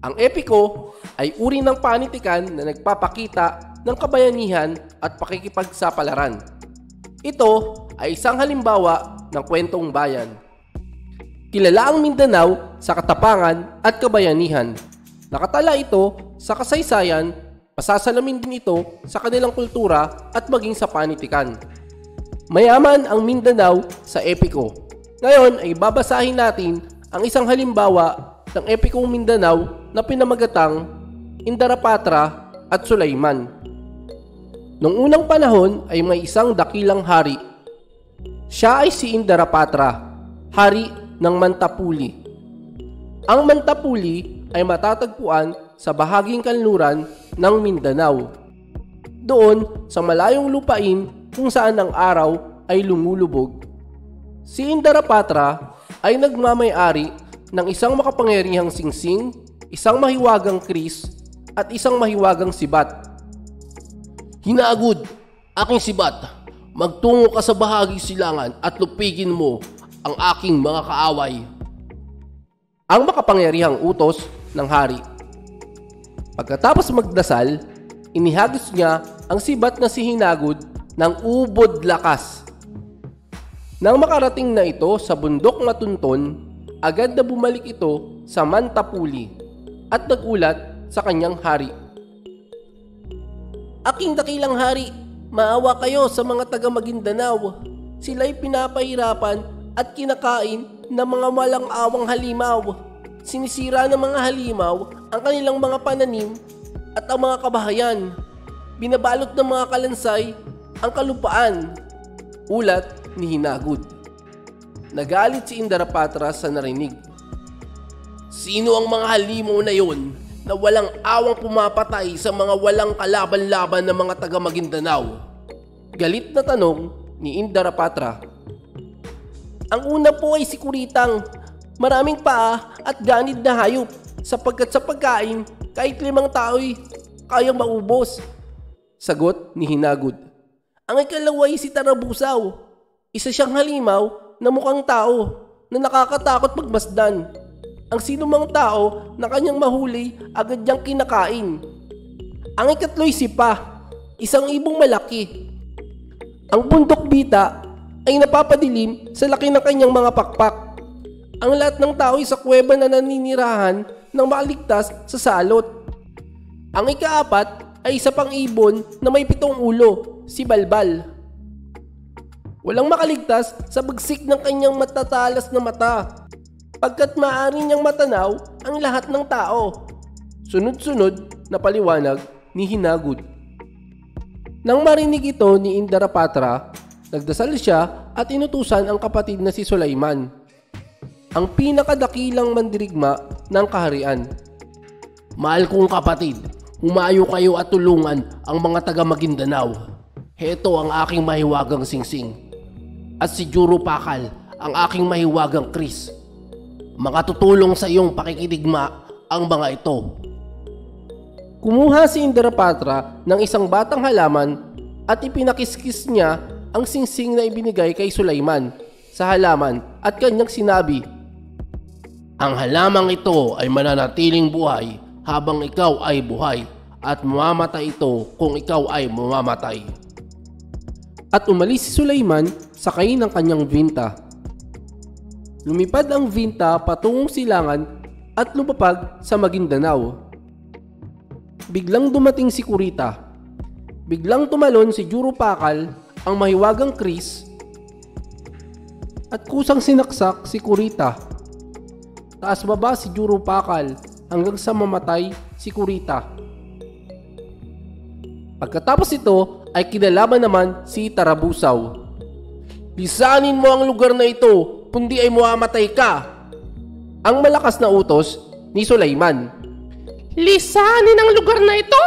Ang epiko ay uri ng panitikan na nagpapakita ng kabayanihan at pakikipagsapalaran. Ito ay isang halimbawa ng kwentong bayan. Kilala ang Mindanao sa katapangan at kabayanihan. Nakatala ito sa kasaysayan, pasasalamin din ito sa kanilang kultura at maging sa panitikan. Mayaman ang Mindanao sa epiko. Ngayon ay babasahin natin ang isang halimbawa ng epikong Mindanao na pinamagatang Indarapatra at Sulaiman. Noong unang panahon ay may isang dakilang hari. Siya ay si Indarapatra, hari ng Mantapuli. Ang Mantapuli ay matatagpuan sa bahaging kanluran ng Mindanao. Doon sa malayong lupain kung saan ang araw ay lumulubog. Si Indarapatra ay nagmamay-ari ng isang makapangyarihang singsing, isang mahiwagang kris, at isang mahiwagang sibat. Hinagod, aking sibat, magtungo ka sa bahaging silangan at lupigin mo ang aking mga kaaway. Ang makapangyarihang utos ng hari. Pagkatapos magdasal, inihagis niya ang sibat na si Hinagod ng ubod lakas. Nang makarating na ito sa bundok matunton, agad na bumalik ito sa Mantapuli at nagulat sa kanyang hari. Aking dakilang hari, maawa kayo sa mga taga Maguindanao. Sila'y pinapahirapan at kinakain ng mga walang awang halimaw. Sinisira ng mga halimaw ang kanilang mga pananim at ang mga kabahayan. Binabalot ng mga kalansay ang kalupaan. Ulat ni Hinagod. Nagalit si Indarapatra sa narinig. Sino ang mga halimaw na yon na walang awang pumapatay sa mga walang kalaban-laban ng mga taga Maguindanao? Galit na tanong ni Indarapatra. Ang una po ay si Kuritang, maraming paa at ganid na hayop, sapagkat sa pagkain kahit 5 tao'y kayang maubos. Sagot ni Hinagod. Ang ikalawa ay si Tarabusaw, isa siyang halimaw na mukhang tao na nakakatakot magmasdan. Ang sinumang tao na kanyang mahuli agad niyang kinakain. Ang ikatlo'y si Pa, isang ibong malaki. Ang bundok bita ay napapadilim sa laki ng kanyang mga pakpak. Ang lahat ng tao ay sa kuweba na naninirahan nang makaligtas sa salot. Ang ikaapat ay isa pang ibon na may 7 ulo, si Balbal. Walang makaligtas sa bagsik ng kanyang matatalas na mata, pagkat maaari niyang matanaw ang lahat ng tao. Sunod-sunod na paliwanag ni Hinagod. Nang marinig ito ni Indarapatra, nagdasal siya at inutusan ang kapatid na si Sulaiman, ang pinakadakilang mandirigma ng kaharian. Mahal kong kapatid, humayo kayo at tulungan ang mga taga Maguindanao. Heto ang aking mahiwagang singsing. At si Juro Pakal, ang aking mahiwagang kris. Makatutulong sa iyong pakikidigma ang mga ito. Kumuha si Indarapatra ng isang batang halaman at ipinakiskis niya ang singsing na ibinigay kay Sulaiman sa halaman at kanyang sinabi, ang halamang ito ay mananatiling buhay habang ikaw ay buhay at mamamatay ito kung ikaw ay mamamatay. At umalis si Sulaiman sakay ng kanyang vinta. Lumipad ang vinta patungong silangan at lumapag sa Maguindanao. Biglang dumating si Kurita. Biglang tumalon si Juro Pakal, ang mahiwagang kris, at kusang sinaksak si Kurita. Taas baba si Juro Pakal hanggang sa mamatay si Kurita. Pagkatapos ito ay kinalaban naman si Tarabusaw. Lisanin mo ang lugar na ito, kundi ay mamamatay ka. Ang malakas na utos ni Sulaiman. Lisanin ang lugar na ito?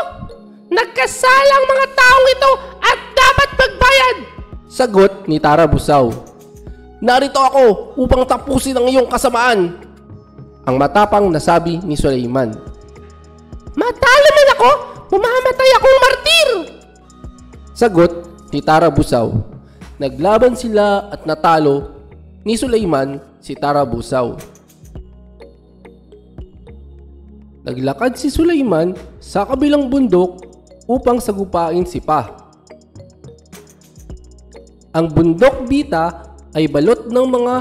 Nagkasala ang mga taong ito at dapat magbayad. Sagot ni Tarabusaw. Narito ako upang tapusin ang iyong kasamaan. Ang matapang na sabi ni Sulaiman. Matalo man ako, mamamatay akong martir. Sagot ni Tarabusaw. Naglaban sila at natalo ni Sulaiman si Tarabusaw. Naglakad si Sulaiman sa kabilang bundok upang sagupain si Pa. Ang bundok Bita ay balot ng mga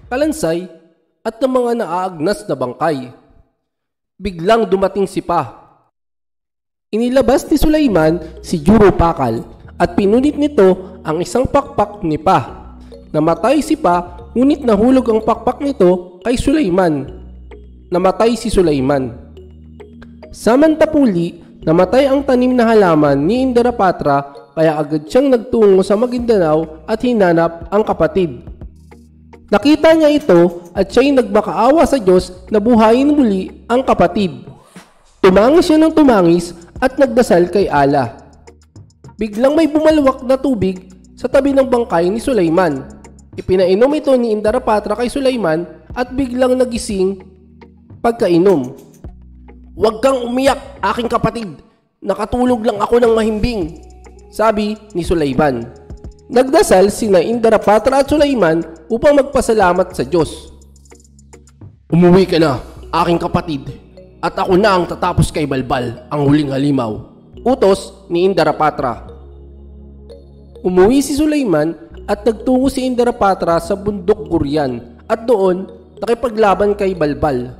kalansay at ng mga naaagnas na bangkay. Biglang dumating si Pa. Inilabas ni Sulaiman si Juro Pakal at pinunit nito ang isang pakpak ni Pa. Namatay si Pa, ngunit nahulog ang pakpak nito kay Sulaiman. Namatay si Sulaiman. Samantapuli, namatay ang tanim na halaman ni Indarapatra, kaya agad siyang nagtungo sa Maguindanao at hinanap ang kapatid. Nakita niya ito at siya'y nagmakaawa sa Diyos na buhayin muli ang kapatid. Tumangis siya ng tumangis at nagdasal kay Allah. Biglang may bumalwak na tubig sa tabi ng bangkay ni Sulaiman. Ipinainom ito ni Indarapatra kay Sulaiman at biglang nagising pagkainom. "Huwag kang umiyak, aking kapatid. Nakatulog lang ako ng mahimbing," sabi ni Sulaiman. Nagdasal sina Indarapatra at Sulaiman upang magpasalamat sa Diyos. "Umuwi ka na, aking kapatid, at ako na ang tatapos kay Balbal, ang huling halimaw," utos ni Indarapatra. Umuwi si Sulaiman at nagtungo si Indarapatra sa bundok Gurian at doon nakipaglaban kay Balbal.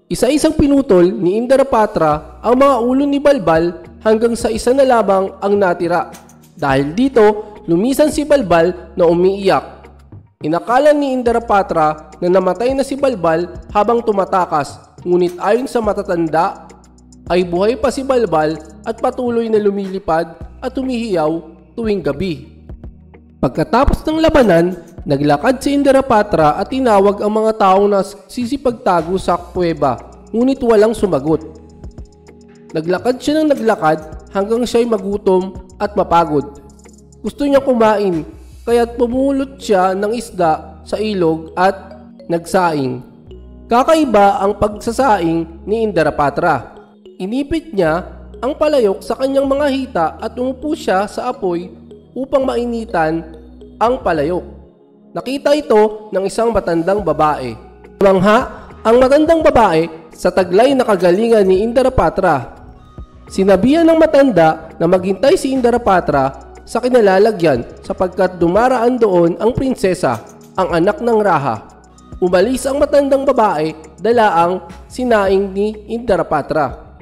Isa-isang pinutol ni Indarapatra ang mga ulo ni Balbal hanggang sa isa na lamang ang natira. Dahil dito, lumisan si Balbal na umiiyak. Inakala ni Indarapatra na namatay na si Balbal habang tumatakas, ngunit ayon sa matatanda, ay buhay pa si Balbal at patuloy na lumilipad at humihiyaw tuwing gabi. Pagkatapos ng labanan, naglakad si Indarapatra at tinawag ang mga taong nasisipagtago sa kuweba, ngunit walang sumagot. Naglakad siya ng naglakad hanggang siya'y magutom at mapagod. Gusto niya kumain, kaya't pumulot siya ng isda sa ilog at nagsaing. Kakaiba ang pagsasaing ni Indarapatra. Inipit niya ang palayok sa kanyang mga hita at umupo siya sa apoy upang mainitan ang palayok. Nakita ito ng isang matandang babae. Tumangha ang matandang babae sa taglay na kagalingan ni Indarapatra. Sinabihan ng matanda na maghintay si Indarapatra sa kinalalagyan sapagkat dumaraan doon ang prinsesa, ang anak ng Raha. Umalis ang matandang babae, dala ang sinaing ni Indarapatra.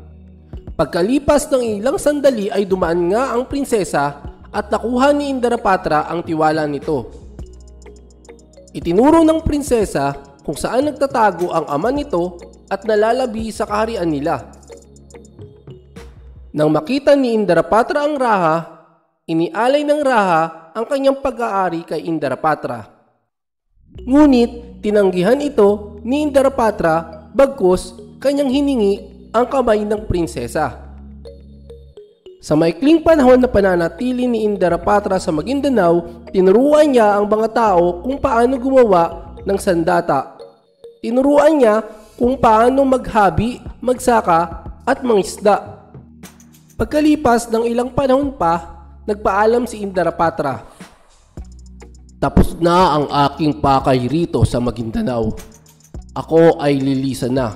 Pagkalipas ng ilang sandali ay dumaan nga ang prinsesa at nakuha ni Indarapatra ang tiwala nito. Itinuro ng prinsesa kung saan nagtatago ang ama nito at nalalabi sa kaharian nila. Nang makita ni Indarapatra ang Raha, inialay ng Raha ang kanyang pag-aari kay Indarapatra. Ngunit tinanggihan ito ni Indarapatra bagkus kanyang hiningi ang kamay ng prinsesa. Sa maikling panahon na pananatili ni Indarapatra sa Maguindanao, tinuruan niya ang mga tao kung paano gumawa ng sandata. Tinuruan niya kung paano maghabi, magsaka at mangisda. Pagkalipas ng ilang panahon pa, nagpaalam si Indarapatra. "Tapos na ang aking pakay rito sa Maguindanao. Ako ay lilisan na.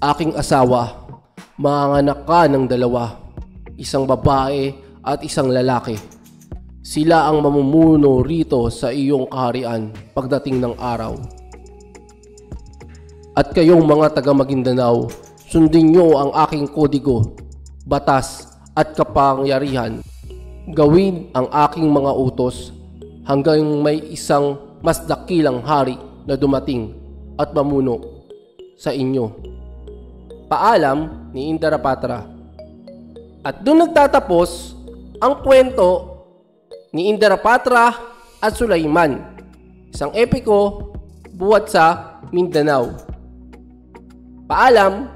Aking asawa, manganak ka ng dalawa. Isang babae at isang lalaki. Sila ang mamumuno rito sa iyong kaharian pagdating ng araw. At kayong mga taga Maguindanao, sundin niyo ang aking kodigo, batas at kapangyarihan. Gawin ang aking mga utos hanggang may isang mas dakilang hari na dumating at mamuno sa inyo." Paalam ni Indarapatra. At doon nagtatapos ang kwento ni Indarapatra at Sulaiman, isang epiko buhat sa Mindanao. Paalam!